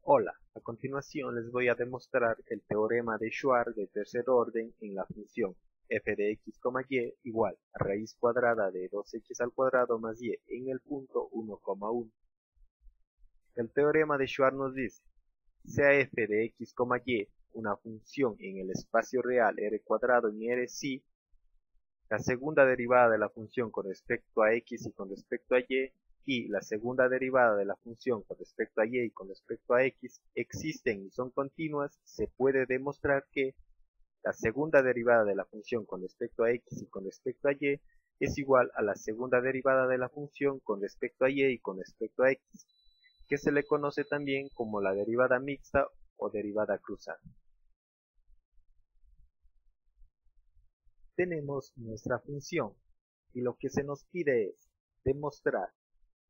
Hola, a continuación les voy a demostrar el teorema de Schwarz de tercer orden en la función f de x, y igual a raíz cuadrada de 2x al cuadrado más y en el punto 1,1. El teorema de Schwarz nos dice, sea f de x, y una función en el espacio real r cuadrado en R si la segunda derivada de la función con respecto a x y con respecto a y la segunda derivada de la función con respecto a y con respecto a x existen y son continuas, se puede demostrar que la segunda derivada de la función con respecto a x y con respecto a y es igual a la segunda derivada de la función con respecto a y con respecto a x, que se le conoce también como la derivada mixta o derivada cruzada. Tenemos nuestra función y lo que se nos pide es demostrar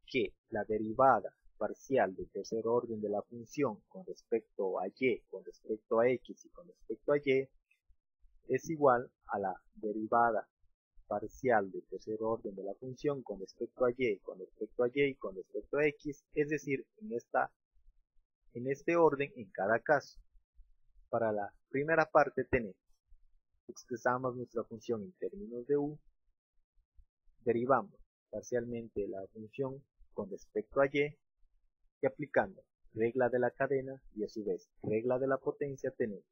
que la derivada parcial de tercer orden de la función con respecto a y, con respecto a x y con respecto a y es igual a la derivada parcial de tercer orden de la función con respecto a y, con respecto a y y con respecto a x, es decir, en este orden en cada caso. Para la primera parte expresamos nuestra función en términos de u, derivamos parcialmente la función con respecto a y aplicando regla de la cadena y a su vez regla de la potencia tenemos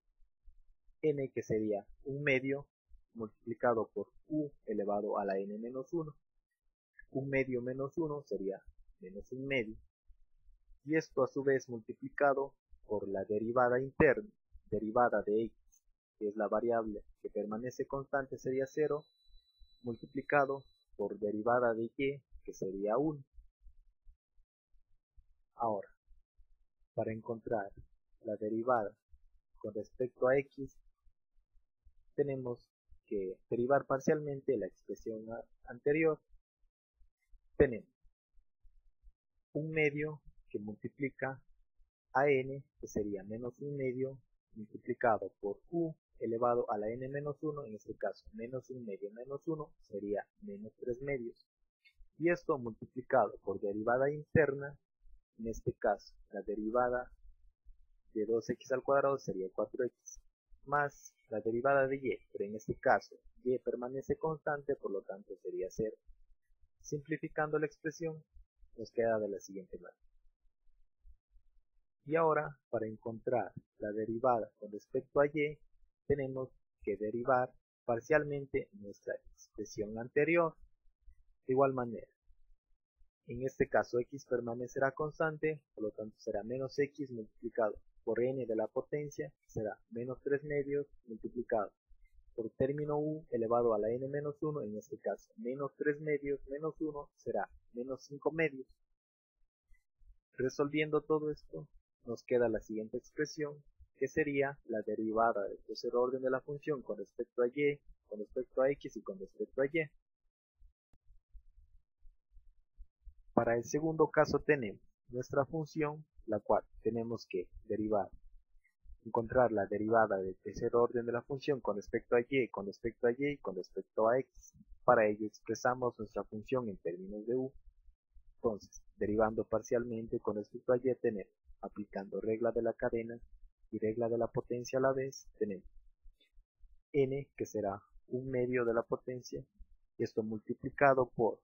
n, que sería un medio multiplicado por u elevado a la n menos 1. Un medio menos 1 sería menos un medio, y esto a su vez multiplicado por la derivada interna, derivada de x, que es la variable que permanece constante, sería 0, multiplicado por derivada de y, que sería 1. Ahora, para encontrar la derivada con respecto a x, tenemos que derivar parcialmente la expresión anterior. Tenemos un medio que multiplica a n, que sería menos un medio multiplicado por u elevado a la n menos 1, en este caso menos un medio menos 1 sería menos 3 medios, y esto multiplicado por derivada interna, en este caso la derivada de 2x al cuadrado sería 4x, más la derivada de y, pero en este caso y permanece constante, por lo tanto sería 0. Simplificando la expresión, nos queda de la siguiente manera. Y ahora, para encontrar la derivada con respecto a y, tenemos que derivar parcialmente nuestra expresión anterior. De igual manera, en este caso x permanecerá constante, por lo tanto será menos x multiplicado por n de la potencia, será menos 3 medios multiplicado por término u elevado a la n menos 1, en este caso menos 3 medios menos 1 será menos 5 medios. Resolviendo todo esto, nos queda la siguiente expresión, que sería la derivada del tercer orden de la función con respecto a y, con respecto a x y con respecto a y. Para el segundo caso tenemos nuestra función, la cual tenemos que encontrar la derivada del tercer orden de la función con respecto a y, con respecto a y y con respecto a x. Para ello expresamos nuestra función en términos de u. Entonces, derivando parcialmente con respecto a y tenemos, aplicando regla de la cadena y regla de la potencia a la vez, tenemos n, que será un medio de la potencia, y esto multiplicado por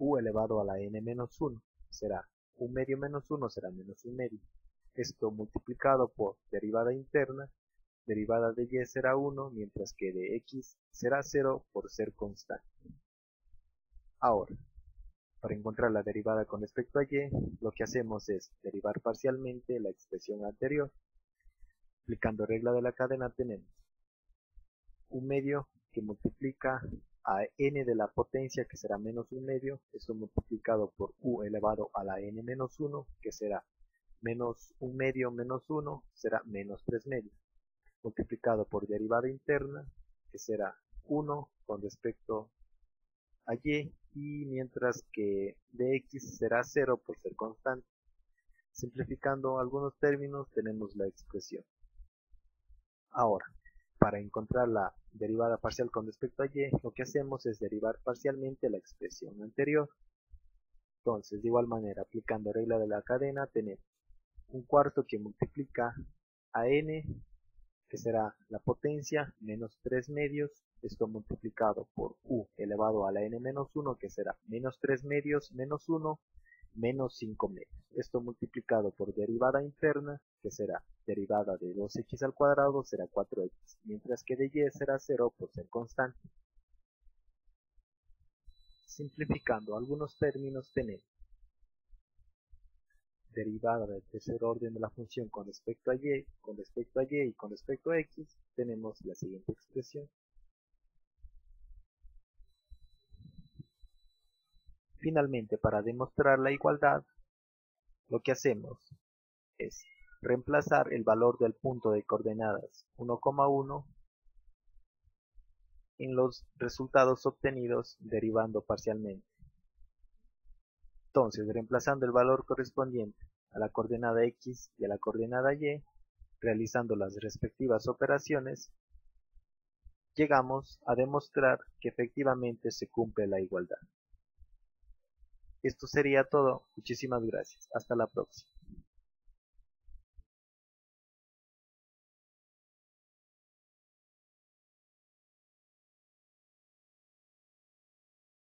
u elevado a la n menos 1, será un medio menos 1, será menos un medio. Esto multiplicado por derivada interna, derivada de y será 1, mientras que de x será 0 por ser constante. Ahora, para encontrar la derivada con respecto a y, lo que hacemos es derivar parcialmente la expresión anterior. Aplicando regla de la cadena tenemos un medio que multiplica a n de la potencia, que será menos un medio, esto multiplicado por u elevado a la n menos 1, que será menos un medio menos 1, será menos 3 medios, multiplicado por derivada interna, que será 1 con respecto a y, mientras que de x será 0 por ser constante. Simplificando algunos términos tenemos la expresión. Ahora, para encontrar la derivada parcial con respecto a y, lo que hacemos es derivar parcialmente la expresión anterior. Entonces, de igual manera, aplicando regla de la cadena, tenemos un cuarto que multiplica a n, que será la potencia, menos 3 medios, esto multiplicado por u elevado a la n menos 1, que será menos 3 medios menos 1, menos 5 medios. Esto multiplicado por derivada interna, que será derivada de 2x al cuadrado, será 4x, mientras que de y será 0 por ser constante. Simplificando algunos términos tenemos derivada del tercer orden de la función con respecto a y, con respecto a y y con respecto a x, tenemos la siguiente expresión. Finalmente, para demostrar la igualdad, lo que hacemos es reemplazar el valor del punto de coordenadas 1,1 en los resultados obtenidos derivando parcialmente. Entonces, reemplazando el valor correspondiente a la coordenada x y a la coordenada y, realizando las respectivas operaciones, llegamos a demostrar que efectivamente se cumple la igualdad. Esto sería todo. Muchísimas gracias. Hasta la próxima.